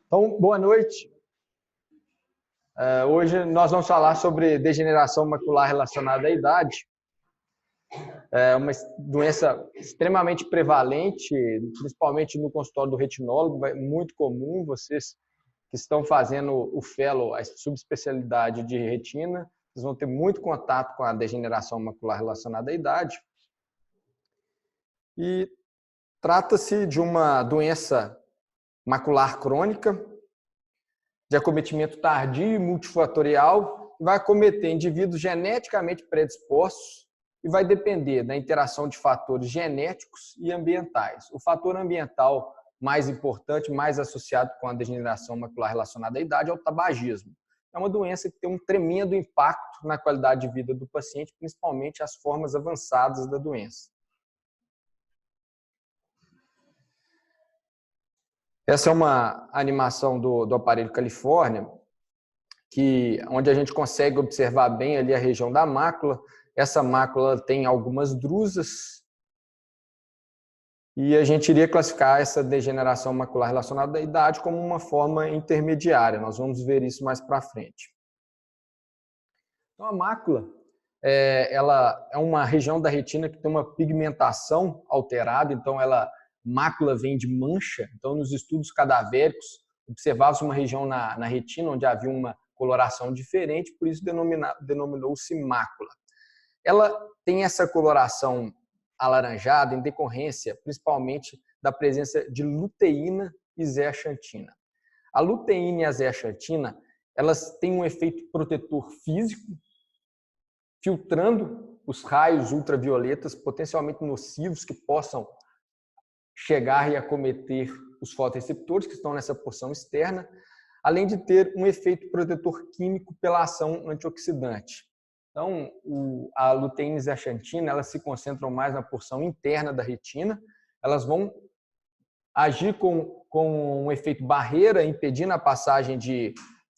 Então, boa noite. Hoje nós vamos falar sobre degeneração macular relacionada à idade. É uma doença extremamente prevalente, principalmente no consultório do retinólogo, é muito comum. Vocês que estão fazendo o fellow, a subespecialidade de retina, vocês vão ter muito contato com a degeneração macular relacionada à idade. E trata-se de uma doença macular crônica, de acometimento tardio e multifatorial, vai acometer indivíduos geneticamente predispostos e vai depender da interação de fatores genéticos e ambientais. O fator ambiental mais importante, mais associado com a degeneração macular relacionada à idade, é o tabagismo. É uma doença que tem um tremendo impacto na qualidade de vida do paciente, principalmente as formas avançadas da doença. Essa é uma animação do aparelho Califórnia, onde a gente consegue observar bem ali a região da mácula. Essa mácula tem algumas drusas e a gente iria classificar essa degeneração macular relacionada à idade como uma forma intermediária. Nós vamos ver isso mais para frente. Então, a mácula ela é uma região da retina que tem uma pigmentação alterada, então mácula vem de mancha. Então, nos estudos cadavéricos, observava-se uma região na retina onde havia uma coloração diferente, por isso denominou-se mácula. Ela tem essa coloração alaranjada em decorrência, principalmente, da presença de luteína e zeaxantina. A luteína e a zeaxantina, elas têm um efeito protetor físico, filtrando os raios ultravioletas potencialmente nocivos que possam chegar e acometer os fotoreceptores que estão nessa porção externa, além de ter um efeito protetor químico pela ação antioxidante. Então, a luteína e a zeaxantina, elas se concentram mais na porção interna da retina, elas vão agir com um efeito barreira, impedindo a passagem de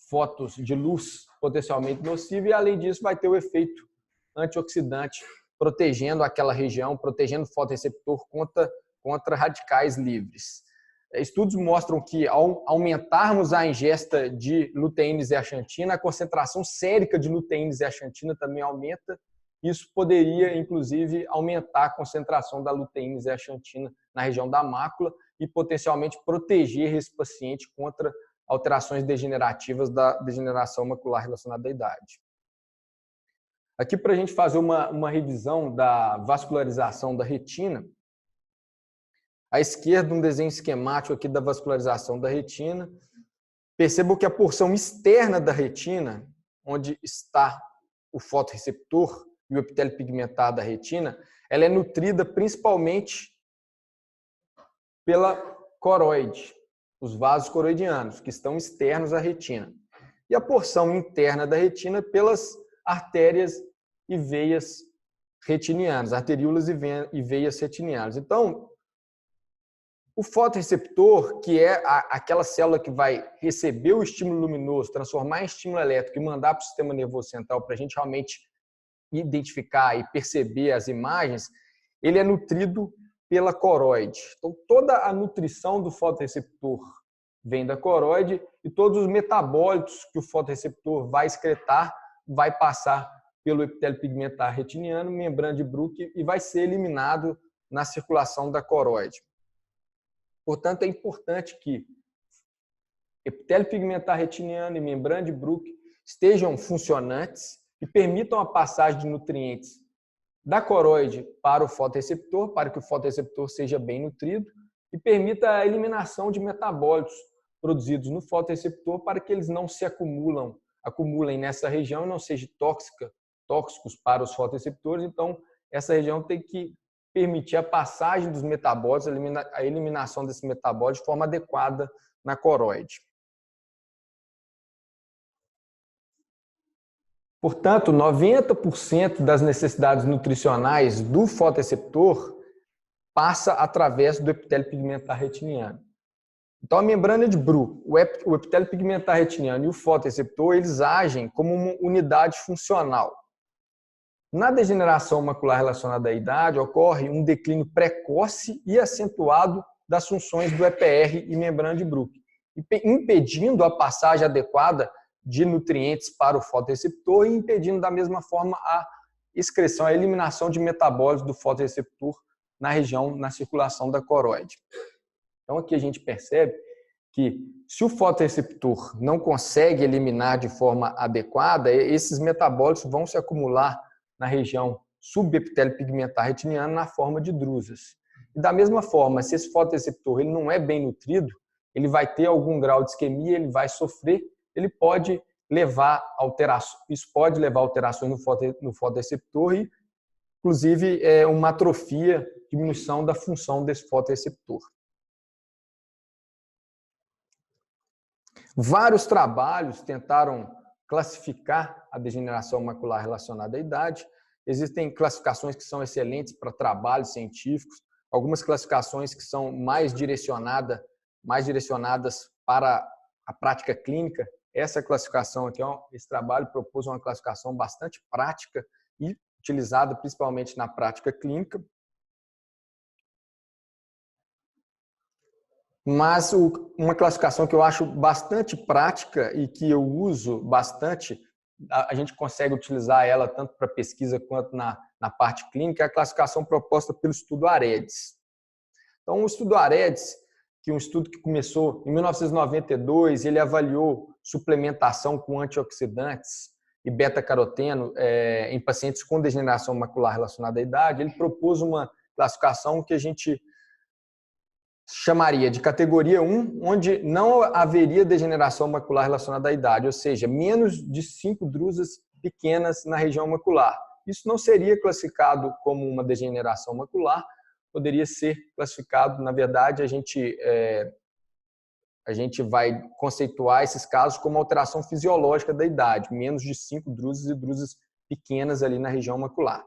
fótons de luz potencialmente nociva, e além disso vai ter o efeito antioxidante, protegendo aquela região, protegendo o fotoreceptor contra radicais livres. Estudos mostram que, ao aumentarmos a ingesta de luteína e zeaxantina, a concentração sérica de luteína e zeaxantina também aumenta. Isso poderia, inclusive, aumentar a concentração da luteína e zeaxantina na região da mácula e potencialmente proteger esse paciente contra alterações degenerativas da degeneração macular relacionada à idade. Aqui, para a gente fazer uma revisão da vascularização da retina, à esquerda, um desenho esquemático aqui da vascularização da retina. Percebam que a porção externa da retina, onde está o fotoreceptor e o epitélio pigmentado da retina, ela é nutrida principalmente pela coroide, os vasos coroidianos, que estão externos à retina. E a porção interna da retina pelas artérias e veias retinianas, arteríolas e veias retinianas. Então, o fotoreceptor, que é aquela célula que vai receber o estímulo luminoso, transformar em estímulo elétrico e mandar para o sistema nervoso central para a gente realmente identificar e perceber as imagens, ele é nutrido pela coroide. Então, toda a nutrição do fotoreceptor vem da coroide e todos os metabólitos que o fotoreceptor vai excretar vai passar pelo epitélio pigmentar retiniano, membrana de Bruch, e vai ser eliminado na circulação da coroide. Portanto, é importante que epitélio pigmentar retiniano e membrana de Bruch estejam funcionantes e permitam a passagem de nutrientes da coroide para o fotoreceptor, para que o fotoreceptor seja bem nutrido, e permita a eliminação de metabólitos produzidos no fotoreceptor para que eles não se acumulem nessa região e não sejam tóxicos para os fotoreceptores. Então, essa região tem que permitir a passagem dos metabólitos, a eliminação desses metabólitos de forma adequada na coroide. Portanto, 90% das necessidades nutricionais do fotoreceptor passa através do epitélio pigmentar retiniano. Então, a membrana de Bruch, o epitélio pigmentar retiniano e o fotoreceptor, eles agem como uma unidade funcional. Na degeneração macular relacionada à idade, ocorre um declínio precoce e acentuado das funções do EPR e membrana de Bruch. impedindo a passagem adequada de nutrientes para o fotoreceptor e impedindo da mesma forma a excreção, a eliminação de metabólitos do fotoreceptor na região, na circulação da coroide. Então aqui a gente percebe que se o fotoreceptor não consegue eliminar de forma adequada, esses metabólitos vão se acumular na região subepitélio pigmentar retiniano na forma de drusas. E da mesma forma, se esse fotoreceptor ele não é bem nutrido, ele vai ter algum grau de isquemia, ele vai sofrer, ele pode levar alterações, isso pode levar alterações no fotoreceptor e, inclusive, uma atrofia, diminuição da função desse fotoreceptor. Vários trabalhos tentaram classificar a degeneração macular relacionada à idade. Existem classificações que são excelentes para trabalhos científicos, algumas classificações que são mais direcionadas para a prática clínica. Essa classificação aqui, esse trabalho propôs uma classificação bastante prática e utilizada principalmente na prática clínica. Mas uma classificação que eu acho bastante prática e que eu uso bastante, a gente consegue utilizar ela tanto para pesquisa quanto na parte clínica, é a classificação proposta pelo estudo AREDS. Então, o estudo AREDS, que é um estudo que começou em 1992, ele avaliou suplementação com antioxidantes e beta-caroteno em pacientes com degeneração macular relacionada à idade. Ele propôs uma classificação que a gente chamaria de categoria 1, onde não haveria degeneração macular relacionada à idade, ou seja, menos de 5 drusas pequenas na região macular. Isso não seria classificado como uma degeneração macular, poderia ser classificado, na verdade, a gente vai conceituar esses casos como alteração fisiológica da idade, menos de 5 drusas e drusas pequenas ali na região macular.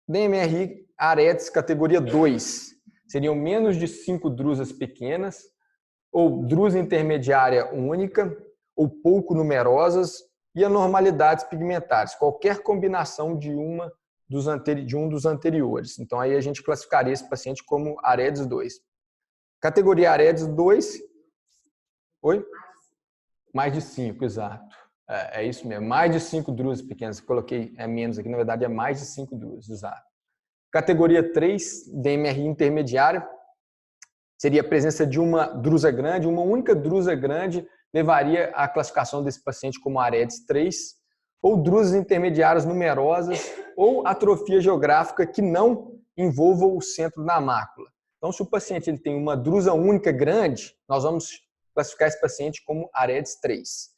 DMRI AREDS categoria 2. Seriam menos de 5 drusas pequenas, ou drusa intermediária única, ou pouco numerosas, e anormalidades pigmentares, qualquer combinação de um dos anteriores. Então, aí a gente classificaria esse paciente como AREDS 2. Categoria AREDS 2, oi? Mais de 5, exato. É isso mesmo, mais de 5 drusas pequenas. Eu coloquei menos aqui, na verdade é mais de 5 drusas, exato. Categoria 3, DMRI intermediária, seria a presença de uma drusa grande. Uma única drusa grande levaria à classificação desse paciente como AREDS 3, ou drusas intermediárias numerosas, ou atrofia geográfica que não envolva o centro da mácula. Então, se o paciente ele tem uma drusa única grande, nós vamos classificar esse paciente como AREDS 3.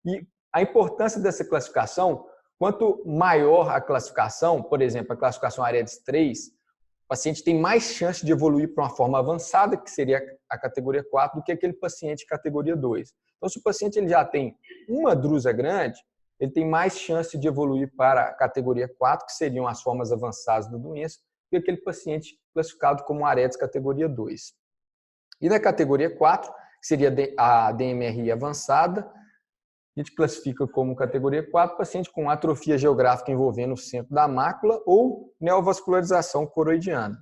E a importância dessa classificação, quanto maior a classificação, por exemplo, a classificação AREDS 3, o paciente tem mais chance de evoluir para uma forma avançada, que seria a categoria 4, do que aquele paciente categoria 2. Então, se o paciente ele já tem uma drusa grande, ele tem mais chance de evoluir para a categoria 4, que seriam as formas avançadas da doença, do que aquele paciente classificado como AREDS categoria 2. E na categoria 4, que seria a DMRI avançada, a gente classifica como categoria 4 paciente com atrofia geográfica envolvendo o centro da mácula ou neovascularização coroidiana.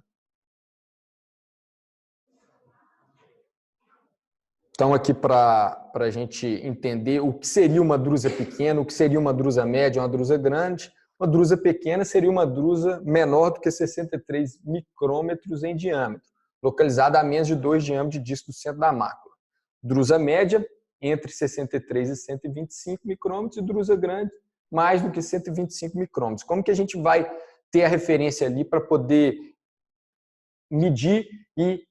Então, aqui para a gente entender o que seria uma drusa pequena, o que seria uma drusa média, uma drusa grande. Uma drusa pequena seria uma drusa menor do que 63 micrômetros em diâmetro, localizada a menos de 2 diâmetros de disco do centro da mácula. Drusa média, entre 63 e 125 micrômetros, e drusa grande, mais do que 125 micrômetros. Como que a gente vai ter a referência ali para poder medir e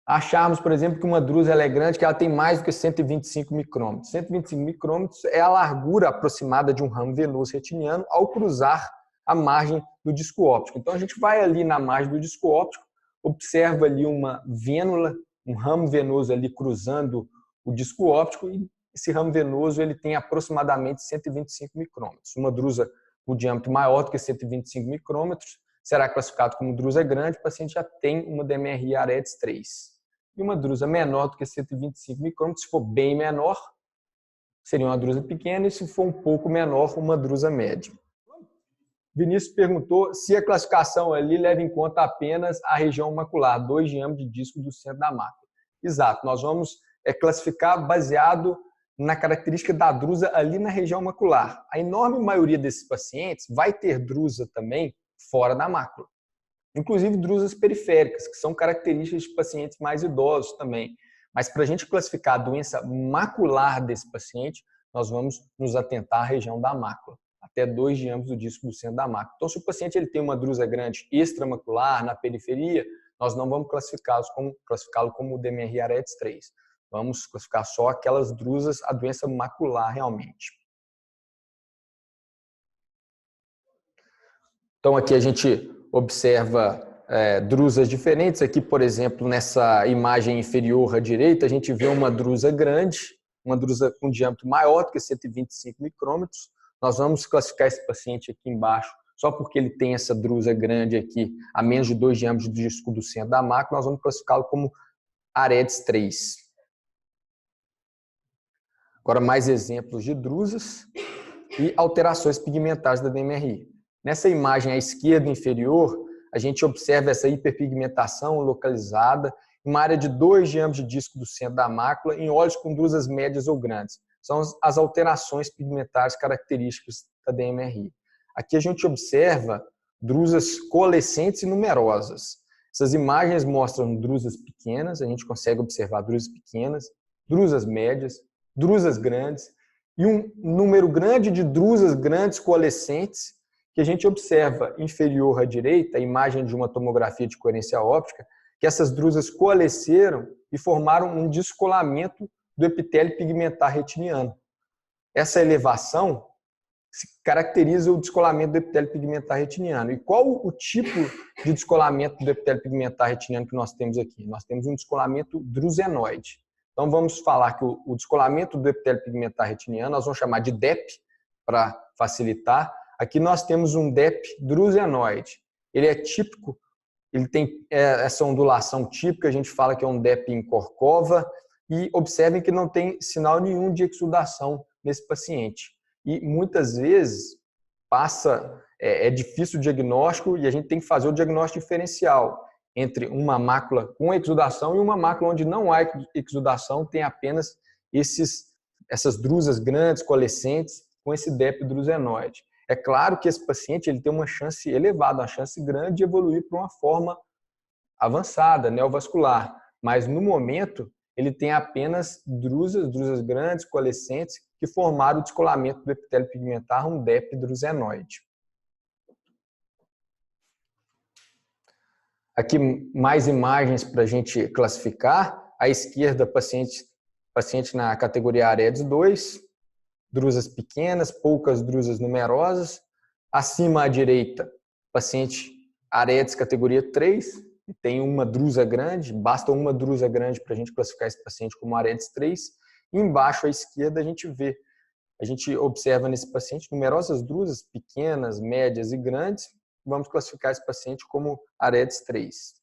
acharmos, por exemplo, que uma drusa ela é grande, que ela tem mais do que 125 micrômetros. 125 micrômetros é a largura aproximada de um ramo venoso retiniano ao cruzar a margem do disco óptico. Então, a gente vai ali na margem do disco óptico, observa ali uma vênula, um ramo venoso ali cruzando o disco óptico, e esse ramo venoso ele tem aproximadamente 125 micrômetros. Uma drusa com diâmetro maior do que 125 micrômetros será classificado como drusa grande, o paciente já tem uma DMRI AREDS 3. E uma drusa menor do que 125 micrômetros, se for bem menor, seria uma drusa pequena, e se for um pouco menor, uma drusa média. Vinícius perguntou se a classificação ali leva em conta apenas a região macular, 2 diâmetros de disco do centro da mácula. Exato, nós vamos classificar baseado na característica da drusa ali na região macular. A enorme maioria desses pacientes vai ter drusa também fora da mácula, inclusive drusas periféricas, que são características de pacientes mais idosos também. Mas para a gente classificar a doença macular desse paciente, nós vamos nos atentar à região da mácula, até 2 diâmetros do disco do centro da mácula. Então, se o paciente ele tem uma drusa grande extramacular, na periferia, nós não vamos classificá-lo como DMRI AREDS 3. Vamos classificar só aquelas drusas, a doença macular realmente. Então, aqui a gente observa drusas diferentes. Aqui, por exemplo, nessa imagem inferior à direita, a gente vê uma drusa grande, uma drusa com diâmetro maior do que 125 micrômetros. Nós vamos classificar esse paciente aqui embaixo, só porque ele tem essa drusa grande aqui, a menos de 2 diâmetros do disco do centro da mácula, nós vamos classificá-lo como AREDS 3. Agora, mais exemplos de drusas e alterações pigmentares da DMRI. Nessa imagem à esquerda inferior, a gente observa essa hiperpigmentação localizada em uma área de 2 diâmetros de disco do centro da mácula em olhos com drusas médias ou grandes. São as alterações pigmentares características da DMRI. Aqui a gente observa drusas coalescentes e numerosas. Essas imagens mostram drusas pequenas, a gente consegue observar drusas pequenas, drusas médias, drusas grandes e um número grande de drusas grandes coalescentes que a gente observa inferior à direita, a imagem de uma tomografia de coerência óptica, que essas drusas coalesceram e formaram um descolamento do epitélio pigmentar retiniano. Essa elevação se caracteriza o descolamento do epitélio pigmentar retiniano. E qual o tipo de descolamento do epitélio pigmentar retiniano que nós temos aqui? Nós temos um descolamento drusenoide. Então, vamos falar que o descolamento do epitélio pigmentar retiniano, nós vamos chamar de DEP, para facilitar. Aqui nós temos um DEP drusenoide. Ele é típico, ele tem essa ondulação típica, a gente fala que é um DEP em corcova, e observem que não tem sinal nenhum de exudação nesse paciente. E muitas vezes é difícil o diagnóstico e a gente tem que fazer o diagnóstico diferencial entre uma mácula com exudação e uma mácula onde não há exudação, tem apenas essas drusas grandes, coalescentes, com esse DEP drusenoide. É claro que esse paciente ele tem uma chance elevada, uma chance grande de evoluir para uma forma avançada, neovascular, mas no momento ele tem apenas drusas grandes, coalescentes, que formaram o descolamento do epitélio pigmentar, um DEP drusenoide. Aqui mais imagens para a gente classificar. À esquerda, paciente na categoria AREDS 2, drusas pequenas, poucas drusas numerosas. Acima à direita, paciente AREDS categoria 3, tem uma drusa grande, basta uma drusa grande para a gente classificar esse paciente como AREDS 3. E embaixo à esquerda a gente observa nesse paciente numerosas drusas pequenas, médias e grandes. Vamos classificar esse paciente como AREDS 3.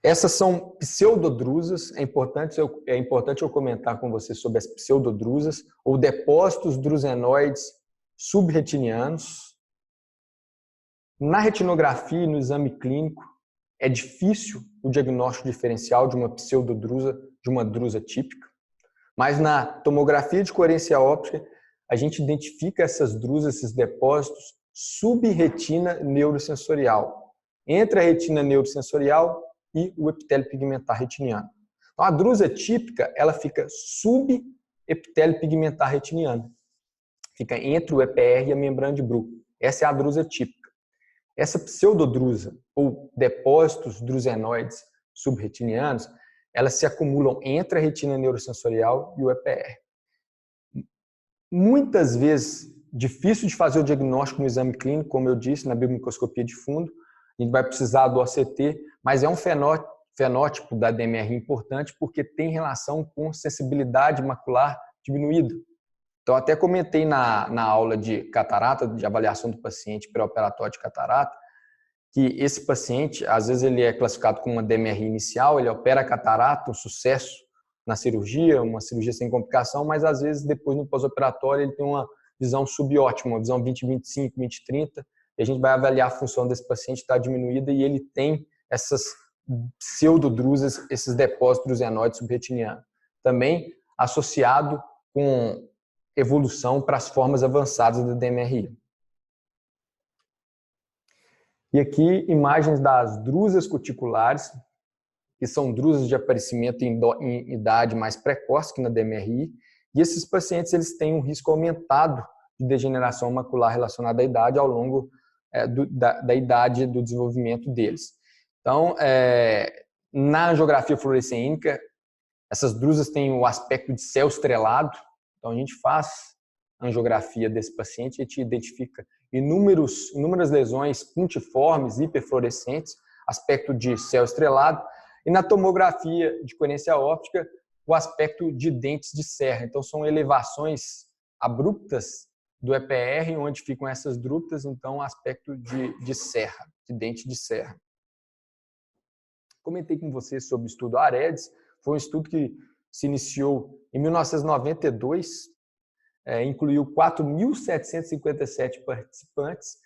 Essas são pseudodrusas. É importante eu comentar com você sobre as pseudodrusas ou depósitos drusenoides subretinianos. Na retinografia e no exame clínico, é difícil o diagnóstico diferencial de uma pseudodrusa de uma drusa típica. Mas na tomografia de coerência óptica, a gente identifica essas drusas, esses depósitos, subretina neurosensorial, entre a retina neurosensorial e o epitélio pigmentar retiniano. Então, a drusa típica, ela fica subepitélio pigmentar retiniano. Fica entre o EPR e a membrana de Bruch. Essa é a drusa típica. Essa pseudodrusa, ou depósitos drusenoides subretinianos, elas se acumulam entre a retina neurosensorial e o EPR. Muitas vezes, difícil de fazer o diagnóstico no exame clínico, como eu disse, na biomicroscopia de fundo, a gente vai precisar do OCT, mas é um fenótipo da DMRI importante porque tem relação com sensibilidade macular diminuída. Então, até comentei na aula de catarata, de avaliação do paciente pré-operatório de catarata, que esse paciente, às vezes ele é classificado como uma DMRI inicial, ele opera a catarata, um sucesso na cirurgia, uma cirurgia sem complicação, mas às vezes depois no pós-operatório ele tem uma visão subótima, uma visão 20/25, 20/30, e a gente vai avaliar a função desse paciente está diminuída e ele tem essas pseudodrusas, esses depósitos drusenoides subretinianos. Também associado com evolução para as formas avançadas da DMRI. E aqui imagens das drusas cuticulares, que são drusas de aparecimento em idade mais precoce que na DMRI, e esses pacientes eles têm um risco aumentado de degeneração macular relacionada à idade ao longo da idade do desenvolvimento deles. Então, na angiografia fluorescênica, essas drusas têm o aspecto de céu estrelado, então a gente faz a angiografia desse paciente e a gente identifica inúmeras lesões puntiformes, hiperfluorescentes, aspecto de céu estrelado, e na tomografia de coerência óptica, o aspecto de dentes de serra. Então, são elevações abruptas do EPR, onde ficam essas drupas, então, aspecto de serra, de dente de serra. Comentei com vocês sobre o estudo AREDS, foi um estudo que se iniciou em 1992, incluiu 4.757 participantes,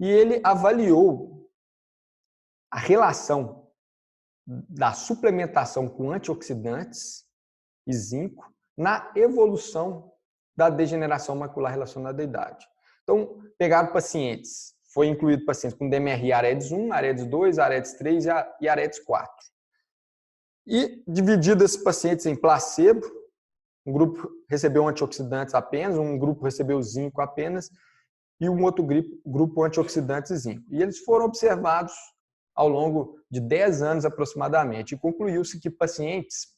e ele avaliou a relação da suplementação com antioxidantes e zinco na evolução da degeneração macular relacionada à idade. Então, pegaram pacientes, foi incluído pacientes com DMRI AREDS 1, AREDS 2, AREDS 3 e AREDS 4. E dividido esses pacientes em placebo, um grupo recebeu antioxidantes apenas, um grupo recebeu zinco apenas, e um outro grupo antioxidantes e zinco. E eles foram observados ao longo de 10 anos aproximadamente, e concluiu-se que pacientes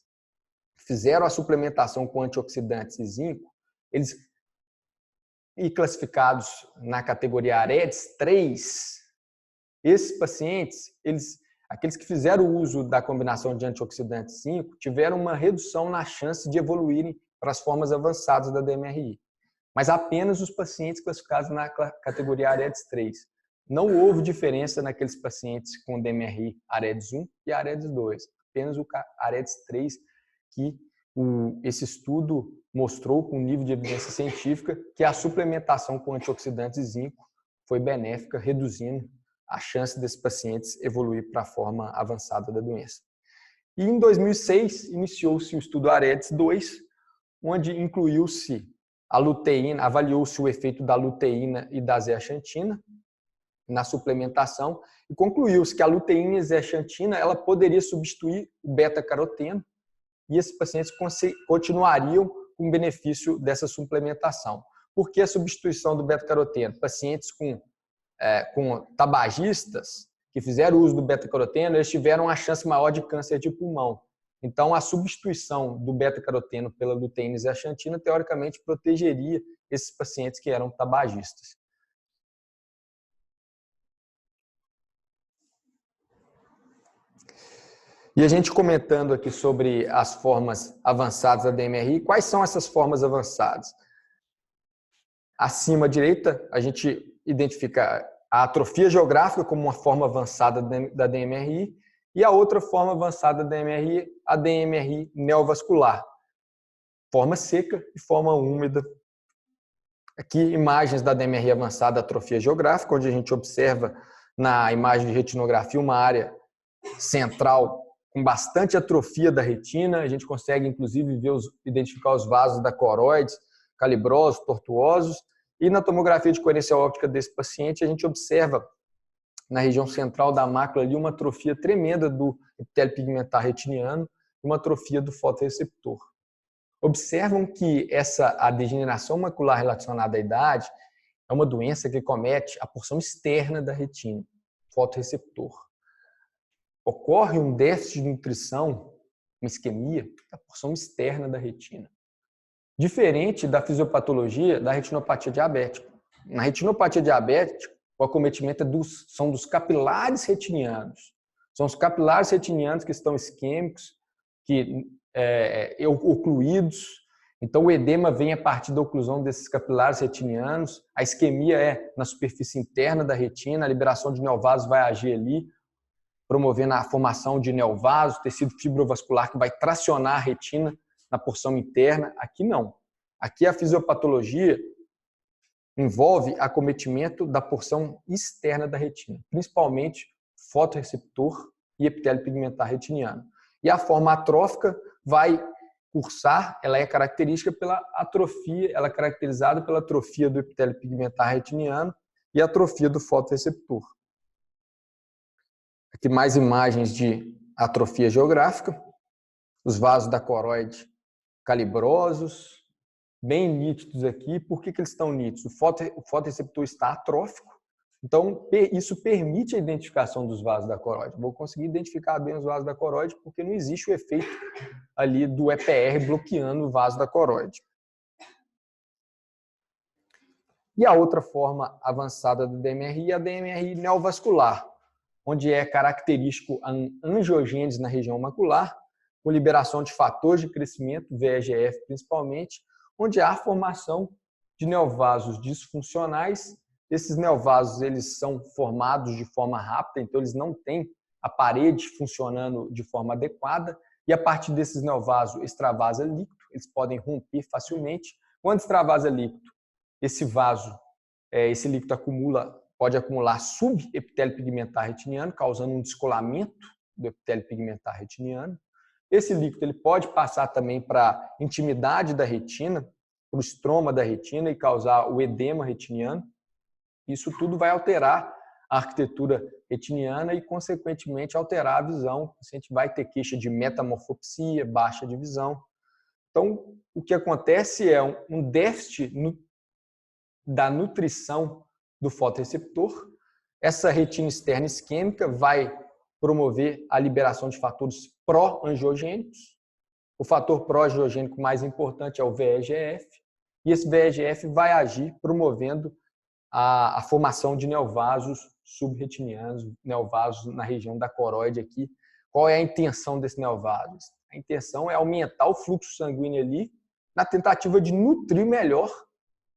que fizeram a suplementação com antioxidantes e zinco, eles, e classificados na categoria AREDS 3, esses pacientes, aqueles que fizeram o uso da combinação de antioxidantes e zinco, tiveram uma redução na chance de evoluírem para as formas avançadas da DMRI. Mas apenas os pacientes classificados na categoria AREDS 3. Não houve diferença naqueles pacientes com DMRI AREDS 1 e AREDS 2. Apenas o AREDS 3 que esse estudo mostrou com nível de evidência científica que a suplementação com antioxidantes e zinco foi benéfica, reduzindo a chance desses pacientes evoluir para a forma avançada da doença. E em 2006, iniciou-se o estudo AREDS 2, onde incluiu-se a luteína, avaliou-se o efeito da luteína e da zeaxantina na suplementação e concluiu-se que a luteína e a zeaxantina ela poderia substituir o beta-caroteno e esses pacientes continuariam com o benefício dessa suplementação. Por que a substituição do beta-caroteno? Pacientes com tabagistas que fizeram uso do beta-caroteno, eles tiveram uma chance maior de câncer de pulmão. Então, a substituição do beta-caroteno pela luteína e zeaxantina, teoricamente, protegeria esses pacientes que eram tabagistas. E a gente comentando aqui sobre as formas avançadas da DMRI, quais são essas formas avançadas? Acima à direita, a gente identifica a atrofia geográfica como uma forma avançada da DMRI e a outra forma avançada da DMRI, a DMRI neovascular. Forma seca e forma úmida. Aqui, imagens da DMRI avançada, atrofia geográfica, onde a gente observa na imagem de retinografia uma área central com bastante atrofia da retina. A gente consegue, inclusive, identificar os vasos da coroide, calibrosos, tortuosos. E na tomografia de coerência óptica desse paciente, a gente observa na região central da mácula ali uma atrofia tremenda do epitélio pigmentar retiniano e uma atrofia do fotorreceptor. Observam que a degeneração macular relacionada à idade é uma doença que comete a porção externa da retina, fotorreceptor. Ocorre um déficit de nutrição, uma isquemia, da porção externa da retina. Diferente da fisiopatologia da retinopatia diabética. Na retinopatia diabética, o acometimento são dos capilares retinianos. São os capilares retinianos que estão isquêmicos, ocluídos. Então, o edema vem a partir da oclusão desses capilares retinianos. A isquemia é na superfície interna da retina. A liberação de neovasos vai agir ali, promovendo a formação de neovasos, tecido fibrovascular que vai tracionar a retina na porção interna. Aqui não. Aqui a fisiopatologia envolve acometimento da porção externa da retina, principalmente fotorreceptor e epitélio pigmentar retiniano. E a forma atrófica vai cursar, ela é característica pela atrofia, ela é caracterizada pela atrofia do epitélio pigmentar retiniano e atrofia do fotorreceptor. Aqui mais imagens de atrofia geográfica, os vasos da coroide calibrosos, bem nítidos aqui. Por que eles estão nítidos? O fotorreceptor está atrófico, então isso permite a identificação dos vasos da coroide. Vou conseguir identificar bem os vasos da coroide porque não existe o efeito ali do EPR bloqueando o vaso da coroide. E a outra forma avançada do DMRI é a DMRI neovascular, onde é característico a angiogênese na região macular, com liberação de fatores de crescimento, VEGF principalmente, onde há formação de neovasos disfuncionais. Esses neovasos eles são formados de forma rápida, então eles não têm a parede funcionando de forma adequada, e a partir desses neovasos extravasa líquido, eles podem romper facilmente. Quando extravasa líquido, esse vaso, esse líquido pode acumular subepitélio pigmentar retiniano, causando um descolamento do epitélio pigmentar retiniano. Esse líquido ele pode passar também para a intimidade da retina, para o estroma da retina e causar o edema retiniano. Isso tudo vai alterar a arquitetura retiniana e, consequentemente, alterar a visão. O paciente vai ter queixa de metamorfopsia, baixa de visão. Então, o que acontece é um déficit da nutrição do fotorreceptor. Essa retina externa isquêmica vai promover a liberação de fatores pró-angiogênicos. O fator pró-angiogênico mais importante é o VEGF, e esse VEGF vai agir promovendo a formação de neovasos subretinianos, neovasos na região da coroide aqui. Qual é a intenção desse neovaso? A intenção é aumentar o fluxo sanguíneo ali, na tentativa de nutrir melhor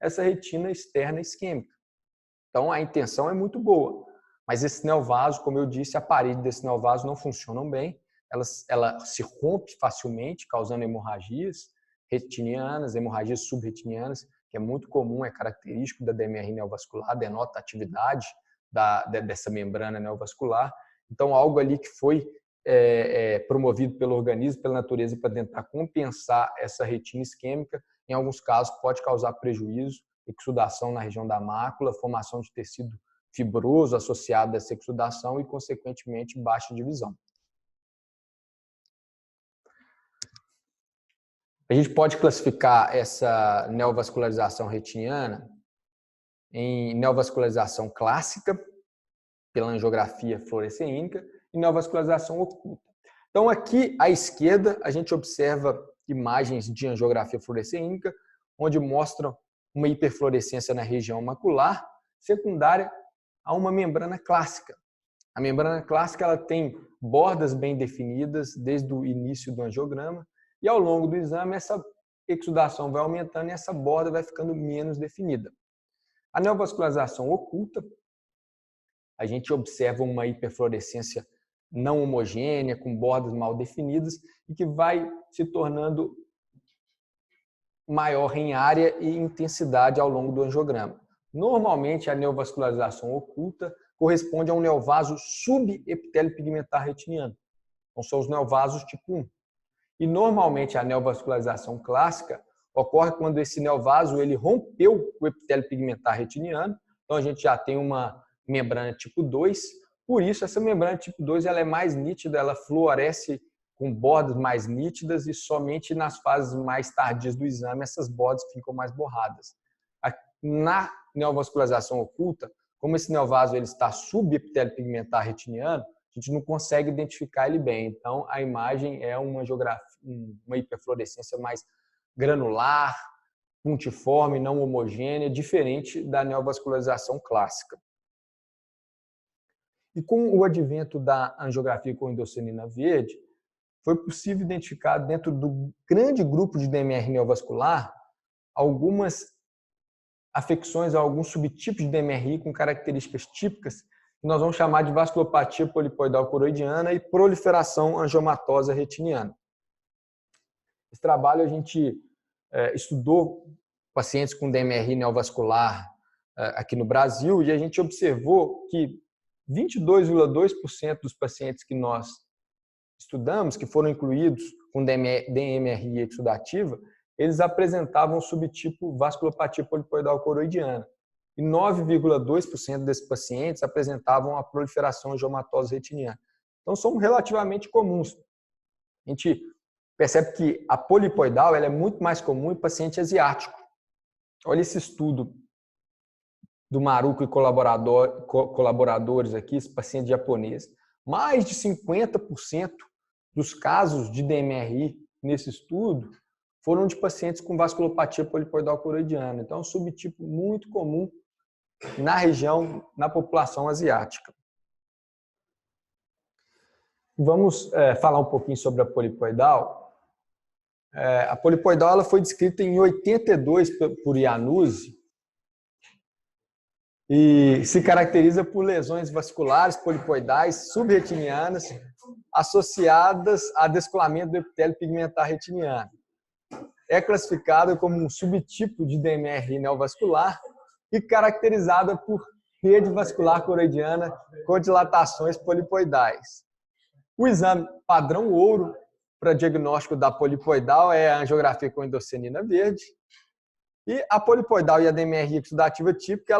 essa retina externa isquêmica. Então, a intenção é muito boa, mas esse neovaso, como eu disse, a parede desse neovaso não funcionam bem, ela se rompe facilmente, causando hemorragias retinianas, hemorragias subretinianas, que é muito comum, é característico da DMRI neovascular, denota a atividade dessa membrana neovascular. Então, algo ali que foi promovido pelo organismo, pela natureza, para tentar compensar essa retina isquêmica, em alguns casos pode causar prejuízo, exudação na região da mácula, formação de tecido fibroso associado a essa exudação e, consequentemente, baixa de visão. A gente pode classificar essa neovascularização retiniana em neovascularização clássica, pela angiografia fluoresceínica, e neovascularização oculta. Então, aqui à esquerda, a gente observa imagens de angiografia fluoresceínica, onde mostram uma hiperfluorescência na região macular, secundária a uma membrana clássica. A membrana clássica ela tem bordas bem definidas desde o início do angiograma, e ao longo do exame essa exudação vai aumentando e essa borda vai ficando menos definida. A neovascularização oculta, a gente observa uma hiperfluorescência não homogênea, com bordas mal definidas e que vai se tornando maior em área e intensidade ao longo do angiograma. Normalmente, a neovascularização oculta corresponde a um neovaso subepitélio pigmentar retiniano. Então, são os neovasos tipo 1. E, normalmente, a neovascularização clássica ocorre quando esse neovaso ele rompeu o epitélio pigmentar retiniano. Então, a gente já tem uma membrana tipo 2. Por isso, essa membrana tipo 2 ela é mais nítida, ela fluoresce com bordas mais nítidas e somente nas fases mais tardias do exame essas bordas ficam mais borradas. Na neovascularização oculta, como esse neovaso ele está subepitélio pigmentar retiniano, a gente não consegue identificar ele bem. Então, a imagem é uma hiperfluorescência mais granular, puntiforme, não homogênea, diferente da neovascularização clássica. E com o advento da angiografia com endossenina verde, foi possível identificar dentro do grande grupo de DMR neovascular algumas afecções a alguns subtipos de DMRI com características típicas que nós vamos chamar de vasculopatia polipoidal coroidiana e proliferação angiomatosa retiniana. Esse trabalho a gente estudou pacientes com DMRI neovascular aqui no Brasil, e a gente observou que 22,2% dos pacientes que nós estudamos, que foram incluídos com DMRI exudativa, eles apresentavam o subtipo vasculopatia polipoidal coroidiana. E 9,2% desses pacientes apresentavam a proliferação angiomatose retiniana. Então, são relativamente comuns. A gente percebe que a polipoidal ela é muito mais comum em paciente asiático. Olha esse estudo do Maruco e colaboradores aqui, esse paciente japonês. Mais de 50% dos casos de DMRI nesse estudo foram de pacientes com vasculopatia polipoidal coroidiana. Então, é um subtipo muito comum na região, na população asiática. Vamos falar um pouquinho sobre a polipoidal. A polipoidal ela foi descrita em 82 por Iannuzzi e se caracteriza por lesões vasculares polipoidais subretinianas associadas a descolamento do epitélio pigmentar retiniano. É classificada como um subtipo de DMRI neovascular e caracterizada por rede vascular coroidiana com dilatações polipoidais. O exame padrão ouro para diagnóstico da polipoidal é a angiografia com endoscianina verde. E a polipoidal e a DMRI exudativa típica,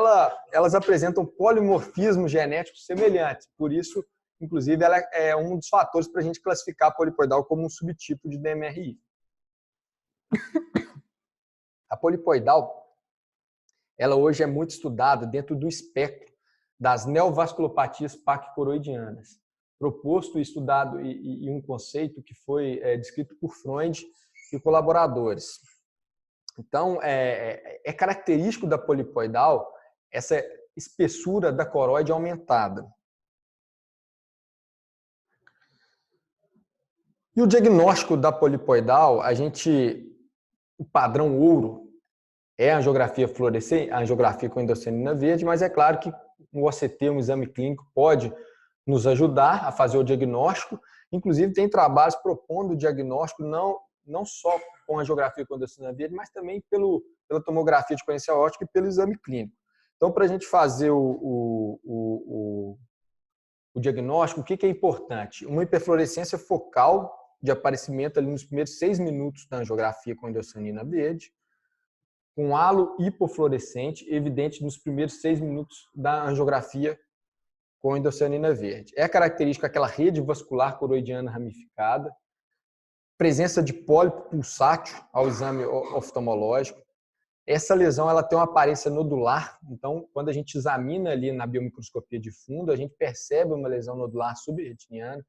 elas apresentam polimorfismo genético semelhantes. Por isso, inclusive, ela é um dos fatores para a gente classificar a polipoidal como um subtipo de DMRI. A polipoidal, ela hoje é muito estudada dentro do espectro das neovasculopatias paquicoroidianas, proposto e estudado e um conceito que foi descrito por Freund e colaboradores. Então, é característico da polipoidal essa espessura da coroide aumentada. E o diagnóstico da polipoidal, o padrão ouro é a angiografia fluorescente, a angiografia com endoscianina verde, mas é claro que o OCT, um exame clínico, pode nos ajudar a fazer o diagnóstico. Inclusive, tem trabalhos propondo o diagnóstico não só com a angiografia com endoscianina verde, mas também pela tomografia de coerência óptica e pelo exame clínico. Então, para a gente fazer o diagnóstico, o que é importante? Uma hiperfluorescência focal de aparecimento ali nos primeiros 6 minutos da angiografia com endoscianina verde, com halo hipofluorescente evidente nos primeiros 6 minutos da angiografia com endoscianina verde. É característica aquela rede vascular coroidiana ramificada, presença de pólipo pulsátil ao exame oftalmológico. Essa lesão ela tem uma aparência nodular, então quando a gente examina ali na biomicroscopia de fundo, a gente percebe uma lesão nodular subretiniana.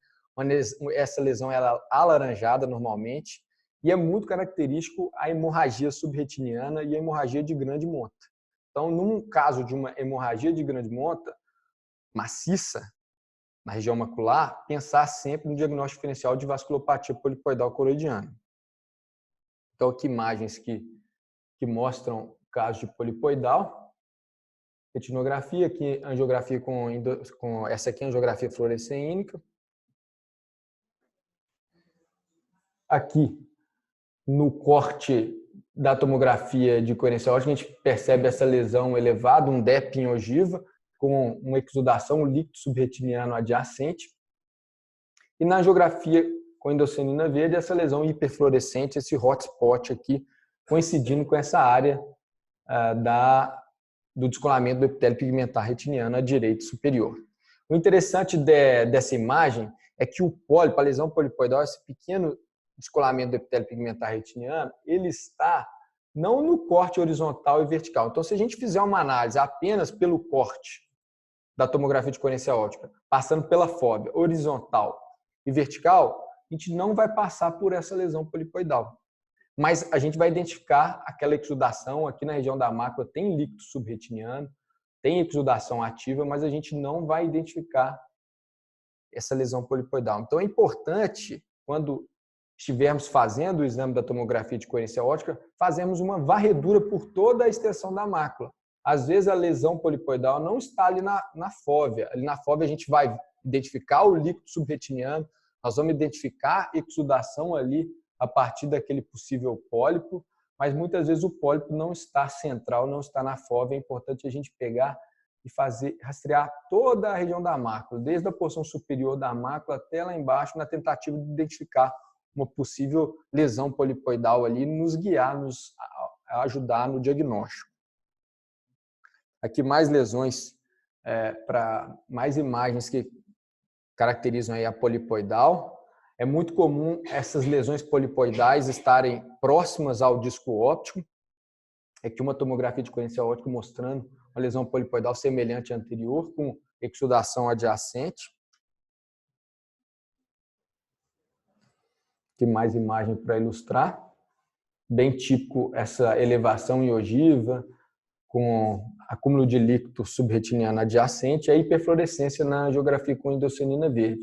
Essa lesão ela é alaranjada normalmente e é muito característico a hemorragia subretiniana e a hemorragia de grande monta. Então, num caso de uma hemorragia de grande monta maciça na região macular, pensar sempre no diagnóstico diferencial de vasculopatia polipoidal coroidiana. Então, aqui imagens que mostram casos de polipoidal, retinografia, aqui angiografia essa aqui é a angiografia fluorescênica. Aqui, no corte da tomografia de coerência óptica, a gente percebe essa lesão elevada, um DEP em ogiva, com uma exudação, um líquido subretiniano adjacente. E na angiografia com endoscianina verde, essa lesão hiperfluorescente, esse hotspot aqui, coincidindo com essa área do descolamento do epitélio pigmentar retiniano à direita superior. O interessante dessa imagem é que o pólipo, a lesão polipoidal, esse pequeno descolamento do epitélio pigmentar retiniano, ele está não no corte horizontal e vertical. Então, se a gente fizer uma análise apenas pelo corte da tomografia de coerência óptica, passando pela fóbia horizontal e vertical, a gente não vai passar por essa lesão polipoidal. Mas a gente vai identificar aquela exudação aqui na região da mácula, tem líquido subretiniano, tem exudação ativa, mas a gente não vai identificar essa lesão polipoidal. Então, é importante, quando estivermos fazendo o exame da tomografia de coerência óptica, fazemos uma varredura por toda a extensão da mácula. Às vezes, a lesão polipoidal não está ali na fóvea. Ali na fóvea, a gente vai identificar o líquido subretiniano, nós vamos identificar exudação ali a partir daquele possível pólipo, mas muitas vezes o pólipo não está central, não está na fóvea. É importante a gente pegar e rastrear toda a região da mácula, desde a porção superior da mácula até lá embaixo, na tentativa de identificar uma possível lesão polipoidal ali, nos guiar, nos ajudar no diagnóstico. Aqui mais lesões, para mais imagens que caracterizam aí a polipoidal. É muito comum essas lesões polipoidais estarem próximas ao disco óptico. Aqui uma tomografia de coerência óptica mostrando uma lesão polipoidal semelhante à anterior, com exudação adjacente. Aqui mais imagem para ilustrar. Bem típico essa elevação em ogiva, com acúmulo de líquido subretiniano adjacente e a hiperfluorescência na angiografia com endossenina verde.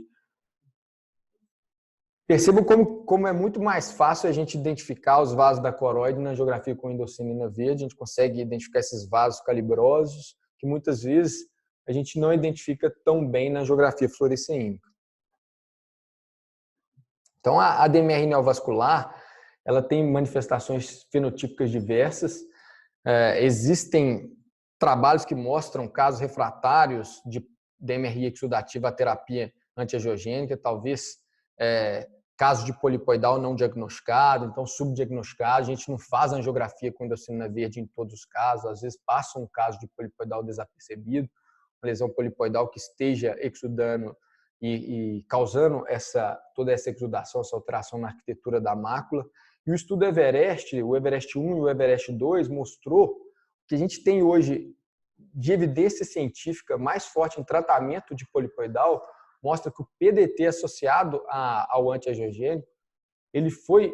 Percebam como é muito mais fácil a gente identificar os vasos da coroide na angiografia com endossenina verde. A gente consegue identificar esses vasos calibrosos, que muitas vezes a gente não identifica tão bem na angiografia fluoresceímica. Então, a DMR neovascular, ela tem manifestações fenotípicas diversas. Existem trabalhos que mostram casos refratários de DMRI exudativa à terapia antiangiogênica, talvez caso de polipoidal não diagnosticado, então subdiagnosticado. A gente não faz angiografia com endossenina verde em todos os casos, às vezes passa um caso de polipoidal desapercebido, uma lesão polipoidal que esteja exudando e causando toda essa exudação, essa alteração na arquitetura da mácula. E o estudo Everest, o Everest 1 e o Everest 2, mostrou que a gente tem hoje de evidência científica mais forte em tratamento de polipoidal, mostra que o PDT associado ao antiangiogênico, ele foi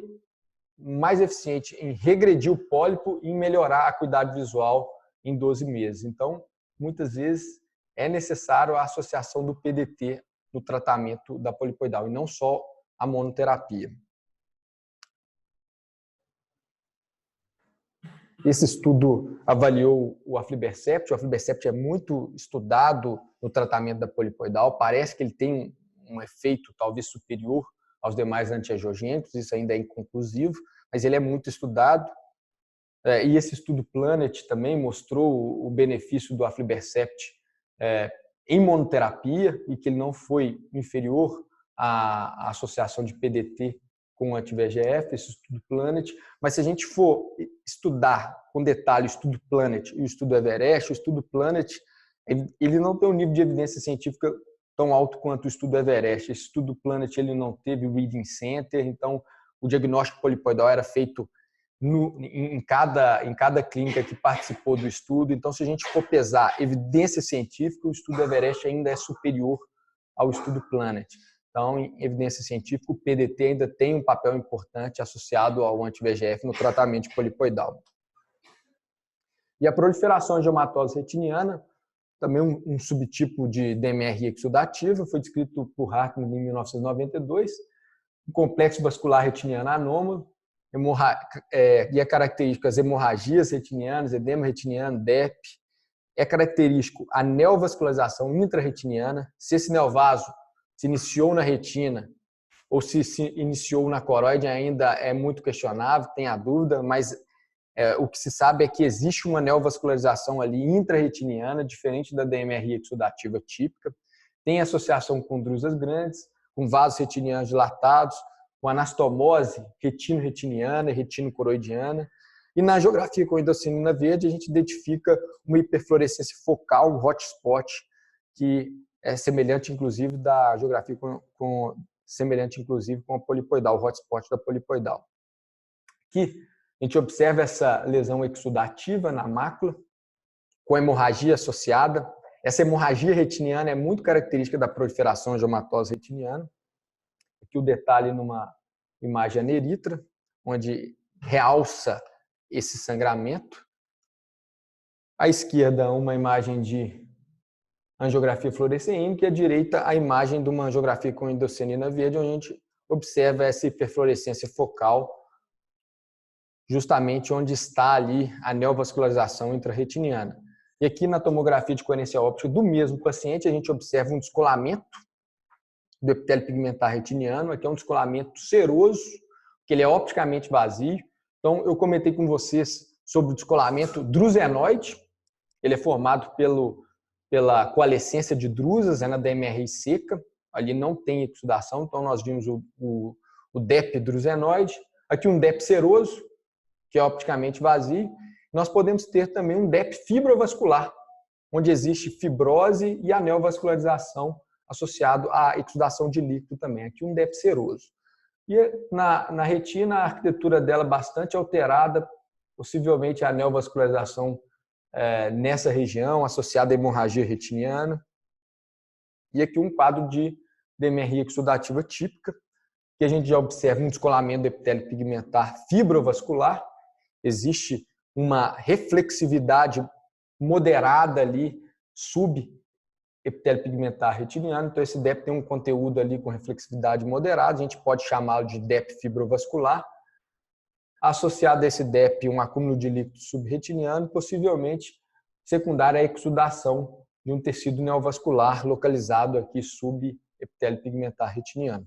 mais eficiente em regredir o pólipo e em melhorar a acuidade visual em 12 meses. Então, muitas vezes é necessário a associação do PDT no tratamento da polipoidal e não só a monoterapia. Esse estudo avaliou o aflibercept. O aflibercept é muito estudado no tratamento da polipoidal. Parece que ele tem um efeito talvez superior aos demais antiangiogênicos. Isso ainda é inconclusivo, mas ele é muito estudado. E esse estudo Planet também mostrou o benefício do aflibercept em monoterapia e que ele não foi inferior à associação de PDT com anti-VEGF, esse estudo Planet. Mas se a gente for estudar com detalhe o estudo Planet e o estudo Everest, o estudo Planet ele não tem um nível de evidência científica tão alto quanto o estudo Everest. Esse estudo Planet ele não teve reading center, então o diagnóstico polipoidal era feito em cada clínica que participou do estudo. Então, se a gente for pesar evidência científica, o estudo Everest ainda é superior ao estudo Planet. Então, em evidência científica, o PDT ainda tem um papel importante associado ao anti-VEGF no tratamento de polipoidal. E a proliferação angiomatose retiniana, também um subtipo de DMR exudativa, foi descrito por Hartmann em 1992, um complexo vascular retiniano anômalo, e características hemorragias retinianas, edema retiniano, DEP. É característico a neovascularização intrarretiniana. Se esse neovaso se iniciou na retina ou se iniciou na coroide ainda é muito questionável, tem a dúvida, mas o que se sabe é que existe uma neovascularização ali intrarretiniana, diferente da DMRI exudativa típica. Tem associação com drusas grandes, com vasos retinianos dilatados, com anastomose retino-retiniana e retino-coroidiana. E na angiografia com endossenina verde, a gente identifica uma hiperfluorescência focal, um hotspot, que é semelhante, inclusive, da angiografia semelhante, inclusive, com a polipoidal, o hotspot da polipoidal. Aqui, a gente observa essa lesão exudativa na mácula, com hemorragia associada. Essa hemorragia retiniana é muito característica da proliferação angiomatose retiniana. Aqui o detalhe numa imagem aneritra, onde realça esse sangramento. À esquerda, uma imagem de angiografia fluoresceímica e à direita, a imagem de uma angiografia com endossenina verde, onde a gente observa essa hiperfluorescência focal, justamente onde está ali a neovascularização intrarretiniana. E aqui na tomografia de coerência óptica do mesmo paciente, a gente observa um descolamento do epitélio pigmentar retiniano. Aqui é um descolamento seroso, que ele é opticamente vazio. Então, eu comentei com vocês sobre o descolamento drusenoide. Ele é formado pela coalescência de drusas na DMRI seca. Ali não tem exudação, então nós vimos o DEP drusenoide. Aqui um DEP seroso, que é opticamente vazio. Nós podemos ter também um DEP fibrovascular, onde existe fibrose e aneovascularização associado à exudação de líquido também. Aqui um DEP seroso. E na retina, a arquitetura dela é bastante alterada, possivelmente a neovascularização nessa região, associada à hemorragia retiniana. E aqui um quadro de DMRI exudativa típica, que a gente já observa um descolamento do epitélio pigmentar fibrovascular. Existe uma reflexividade moderada ali, sub-epitélio pigmentar retiniano. Então, esse DEP tem um conteúdo ali com reflexividade moderada, a gente pode chamá-lo de DEP fibrovascular. Associado a esse DEP, um acúmulo de líquido subretiniano, possivelmente secundário à exudação de um tecido neovascular localizado aqui sub-epitélio pigmentar retiniano.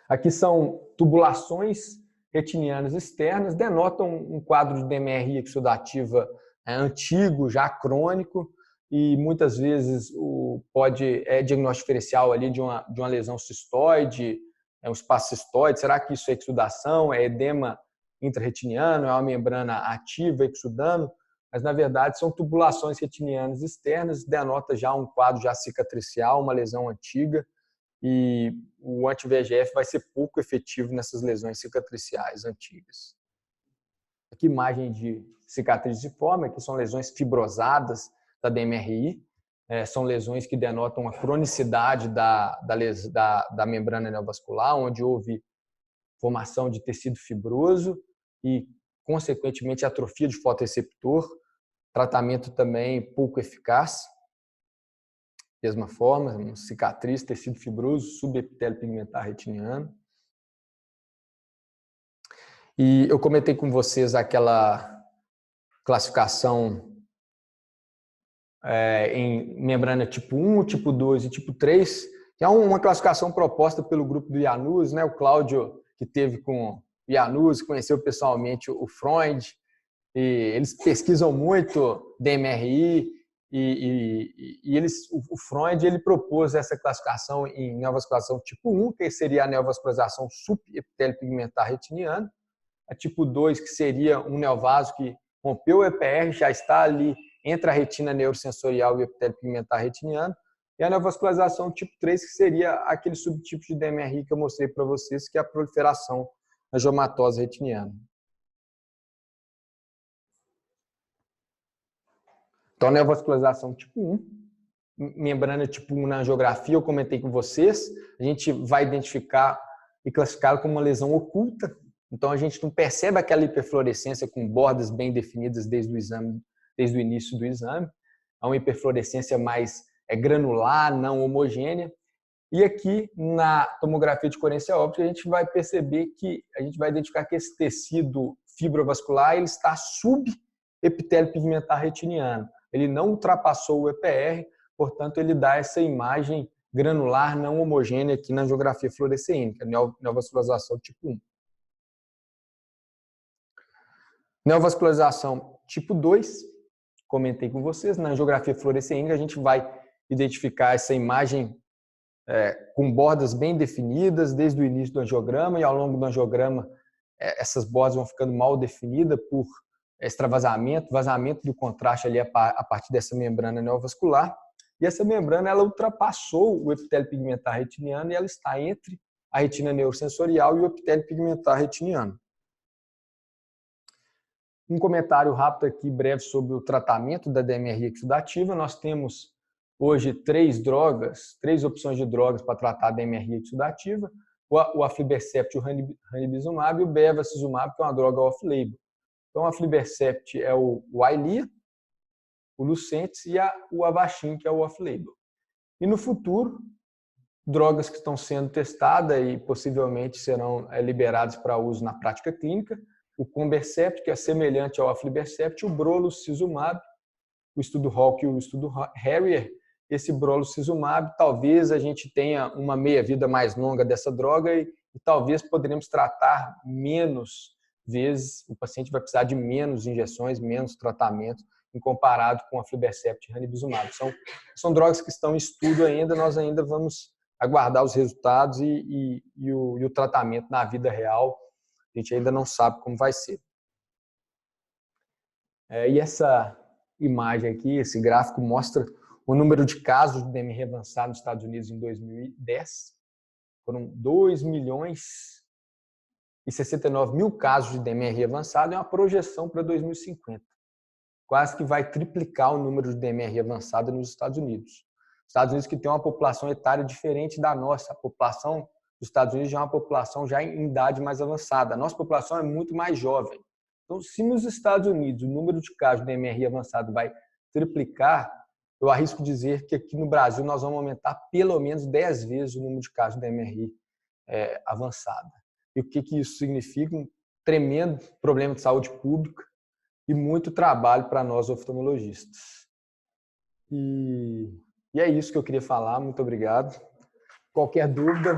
Aqui são tubulações retinianas externas, denotam um quadro de DMRI exudativa antigo, já crônico, e muitas vezes é diagnóstico diferencial ali de uma lesão cistoide, um espaço cistoide. Será que isso é exudação, é edema intrarretiniano, é uma membrana ativa exudando? Mas, na verdade, são tubulações retinianas externas, denota já um quadro já cicatricial, uma lesão antiga, e o anti-VEGF vai ser pouco efetivo nessas lesões cicatriciais antigas. Aqui imagem de cicatriciforme, aqui são lesões fibrosadas da DMRI, são lesões que denotam a cronicidade da membrana neovascular, onde houve formação de tecido fibroso e, consequentemente, atrofia de fotoreceptor, tratamento também pouco eficaz. Mesma forma, cicatriz, tecido fibroso, subepitélio pigmentar retiniano. E eu comentei com vocês aquela classificação em membrana tipo 1, tipo 2 e tipo 3, que é uma classificação proposta pelo grupo do Janus, né? O Cláudio, que teve com o Janus, conheceu pessoalmente o Freund, e eles pesquisam muito DMRI, o Freund ele propôs essa classificação em neovascularização tipo 1, que seria a neovascularização subepitélio pigmentar retiniano, a tipo 2, que seria um neovaso que rompeu o EPR, já está ali entre a retina neurosensorial e o epitélio pigmentar retiniano, e a neovascularização tipo 3, que seria aquele subtipo de DMRI que eu mostrei para vocês, que é a proliferação angiomatosa retiniana. Então, a neovascularização tipo 1, membrana tipo 1 na angiografia, eu comentei com vocês, a gente vai identificar e classificá-la como uma lesão oculta. Então, a gente não percebe aquela hiperfluorescência com bordas bem definidas desde o início do exame. É uma hiperfluorescência mais granular, não homogênea. E aqui, na tomografia de coerência óptica, a gente vai perceber que a gente vai identificar que esse tecido fibrovascular ele está sub-epitélio pigmentar retiniano. Ele não ultrapassou o EPR, portanto, ele dá essa imagem granular não homogênea aqui na angiografia fluorescênica, neovascularização tipo 1. Neovascularização tipo 2, comentei com vocês, na angiografia fluorescênica a gente vai identificar essa imagem com bordas bem definidas desde o início do angiograma, e ao longo do angiograma essas bordas vão ficando mal definidas por extravasamento, vazamento do contraste ali a partir dessa membrana neovascular. E essa membrana ela ultrapassou o epitélio pigmentar retiniano e ela está entre a retina neurosensorial e o epitélio pigmentar retiniano. Um comentário rápido aqui, breve, sobre o tratamento da DMRI exudativa. Nós temos hoje três opções de drogas para tratar a DMRI exudativa: o aflibercept, o ranibizumab e o bevacizumab, que é uma droga off-label. Então, o aflibercept é o Eylea, o Lucentis e o Avastin, que é o off-label. E no futuro, drogas que estão sendo testadas e possivelmente serão liberadas para uso na prática clínica: o Conbercept, que é semelhante ao aflibercept, o brolucizumab, o estudo Hawk e o estudo Harrier. Esse brolucizumab, talvez a gente tenha uma meia-vida mais longa dessa droga e e talvez poderemos tratar menos vezes, o paciente vai precisar de menos injeções, menos tratamento, em comparado com a aflibercept e ranibizumab. São drogas que estão em estudo ainda, nós ainda vamos aguardar os resultados e o tratamento na vida real, a gente ainda não sabe como vai ser. E essa imagem aqui, esse gráfico, mostra o número de casos de DMR avançado nos Estados Unidos em 2010. Foram 2.069.000 casos de DMR avançado e uma projeção para 2050. Quase que vai triplicar o número de DMR avançado nos Estados Unidos. Os Estados Unidos que tem uma população etária diferente da nossa. A população dos Estados Unidos já é uma população já em idade mais avançada. A nossa população é muito mais jovem. Então, se nos Estados Unidos o número de casos de DMR avançado vai triplicar, eu arrisco dizer que aqui no Brasil nós vamos aumentar pelo menos 10 vezes o número de casos de DMR avançada. E o que isso significa? Um tremendo problema de saúde pública e muito trabalho para nós oftalmologistas. E é isso que eu queria falar. Muito obrigado. Qualquer dúvida,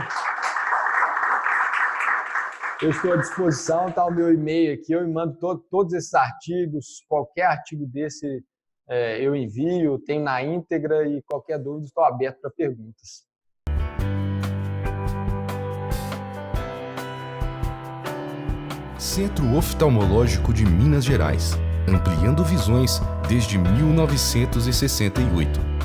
eu estou à disposição, está o meu e-mail aqui, eu mando todos esses artigos, qualquer artigo desse eu envio, tenho na íntegra e qualquer dúvida estou aberto para perguntas. Centro Oftalmológico de Minas Gerais, ampliando visões desde 1968.